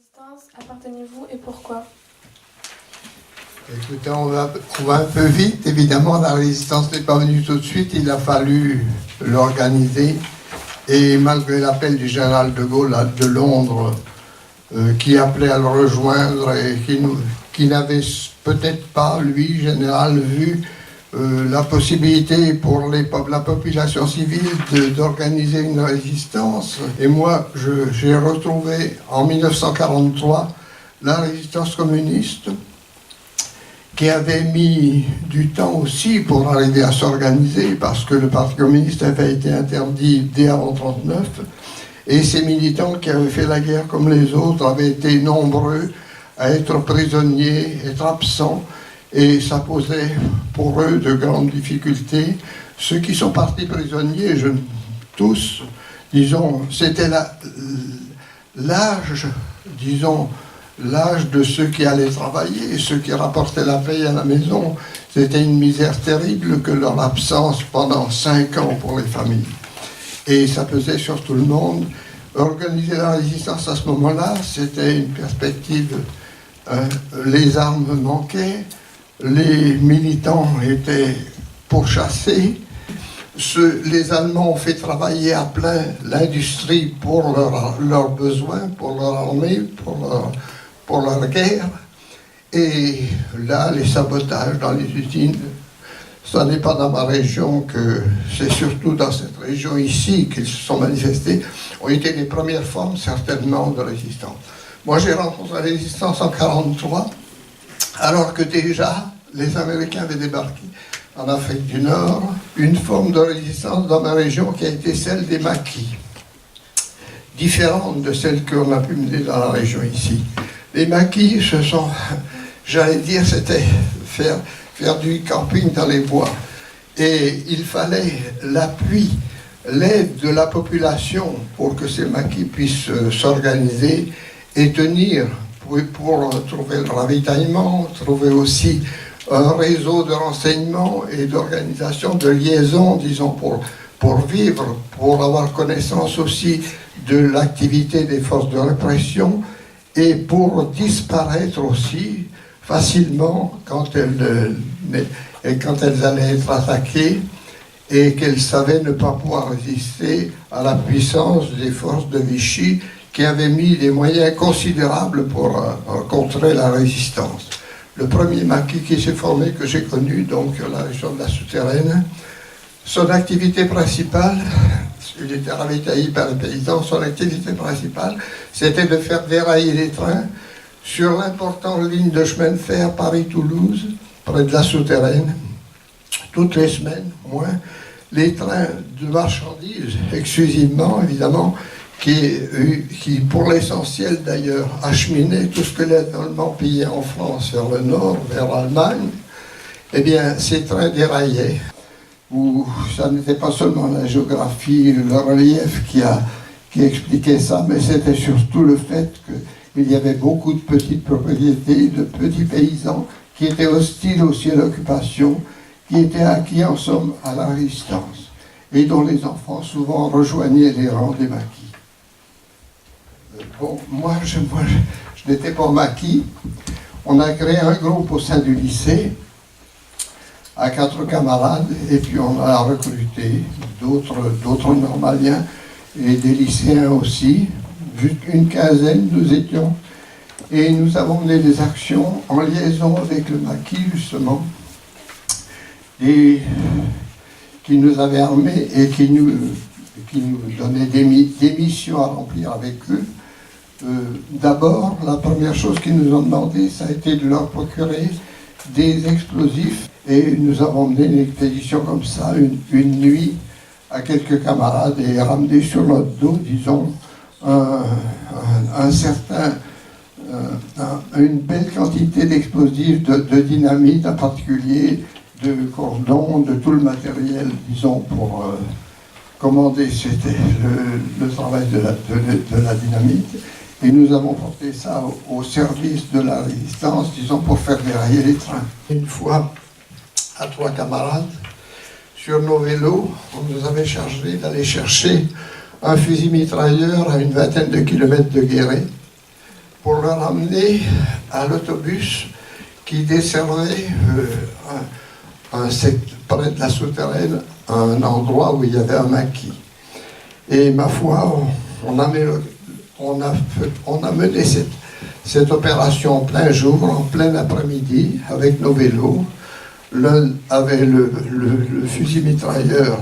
résistance appartenez-vous et pourquoi? Écoutez, on va un peu vite. Évidemment, la résistance n'est pas venue tout de suite. Il a fallu l'organiser. Et malgré l'appel du général de Gaulle de Londres, qui appelait à le rejoindre et qui n'avait peut-être pas, lui, général, vu la possibilité pour la population civile d'organiser une résistance. Et moi, j'ai retrouvé en 1943 la résistance communiste, qui avait mis du temps aussi pour arriver à s'organiser, parce que le Parti communiste avait été interdit dès avant 1939, et ces militants qui avaient fait la guerre comme les autres avaient été nombreux à être prisonniers, être absents, et ça posait pour eux de grandes difficultés. Ceux qui sont partis prisonniers, tous, disons, c'était l'âge, disons, l'âge de ceux qui allaient travailler, ceux qui rapportaient la paye à la maison. C'était une misère terrible que leur absence pendant 5 ans pour les familles. Et ça pesait sur tout le monde. Organiser la résistance à ce moment-là, c'était une perspective. Les armes manquaient, les militants étaient pourchassés. Les Allemands ont fait travailler à plein l'industrie pour leurs besoins, pour leur armée, pour leur guerre. Et là, les sabotages dans les usines, ça n'est pas dans ma région que c'est surtout dans cette région ici qu'ils se sont manifestés, ont été les premières formes certainement de résistance. Moi, j'ai rencontré la résistance en 1943, alors que déjà les Américains avaient débarqué en Afrique du Nord, une forme de résistance dans ma région qui a été celle des maquis, différente de celle qu'on a pu mener dans la région ici. Les maquis, ce sont, j'allais dire, c'était faire du camping dans les bois. Et il fallait l'appui, l'aide de la population pour que ces maquis puissent s'organiser et tenir pour trouver le ravitaillement, trouver aussi un réseau de renseignement et d'organisation, de liaison, disons, pour vivre, pour avoir connaissance aussi de l'activité des forces de répression, et pour disparaître aussi facilement quand elles allaient être attaquées et qu'elles savaient ne pas pouvoir résister à la puissance des forces de Vichy qui avaient mis des moyens considérables pour contrer la résistance. Le premier maquis qui s'est formé, que j'ai connu, donc la région de la Souterraine, son activité principale, il était ravitaillé par les paysans, son activité principale, c'était de faire dérailler les trains sur l'importante ligne de chemin de fer Paris-Toulouse, près de la Souterraine, toutes les semaines, moins, les trains de marchandises, exclusivement, évidemment, qui pour l'essentiel d'ailleurs, acheminaient tout ce que les Allemands pillaient en France vers le nord, vers l'Allemagne. Eh bien, ces trains déraillaient, où ça n'était pas seulement la géographie, le relief qui expliquait ça, mais c'était surtout le fait qu'il y avait beaucoup de petites propriétés, de petits paysans qui étaient hostiles aussi à l'occupation, qui étaient acquis en somme à la résistance, et dont les enfants souvent rejoignaient les rangs des maquis. Bon, moi, je n'étais pas maquis. On a créé un groupe au sein du lycée, à 4 camarades, et puis on a recruté d'autres normaliens et des lycéens aussi, une quinzaine nous étions, et nous avons mené des actions en liaison avec le maquis justement, et qui nous avaient armés et qui nous donnaient des missions à remplir avec eux. D'abord, la première chose qu'ils nous ont demandé, ça a été de leur procurer des explosifs. Et nous avons mené une expédition comme ça, une nuit, à quelques camarades, et ramené sur notre dos, disons, une belle quantité d'explosifs, de dynamite en particulier, de cordons, de tout le matériel, disons, pour commander le travail de la dynamite. Et nous avons porté ça au service de la résistance, disons, pour faire dérailler les trains. Une fois, à 3 camarades, sur nos vélos, on nous avait chargé d'aller chercher un fusil mitrailleur à une vingtaine de kilomètres de Guéret, pour le ramener à l'autobus qui desservait près de la souterraine un endroit où il y avait un maquis. Et ma foi, on a mené cette opération en plein jour, en plein après-midi, avec nos vélos. L'un avait le fusil mitrailleur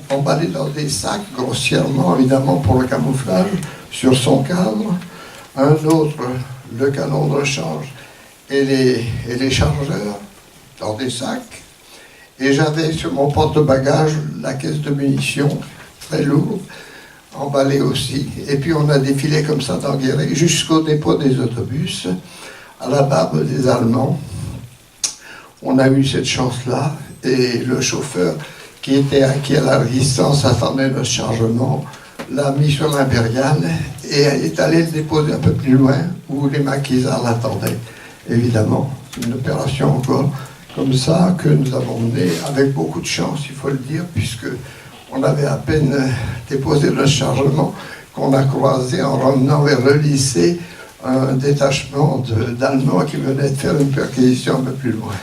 emballé dans des sacs, grossièrement évidemment pour le camouflage, sur son cadre. Un autre, le canon de rechange et les chargeurs dans des sacs. Et j'avais sur mon porte-bagages la caisse de munitions, très lourde, emballée aussi. Et puis on a défilé comme ça dans Guéret jusqu'au dépôt des autobus, à la barbe des Allemands. On a eu cette chance-là, et le chauffeur qui était acquis à la résistance attendait notre chargement, l'a mis sur l'impériale et est allé le déposer un peu plus loin, où les maquisards l'attendaient, évidemment. Une opération encore comme ça que nous avons menée avec beaucoup de chance, il faut le dire, puisque on avait à peine déposé le chargement qu'on a croisé en revenant vers le lycée un détachement d'Allemands qui venait de faire une perquisition un peu plus loin.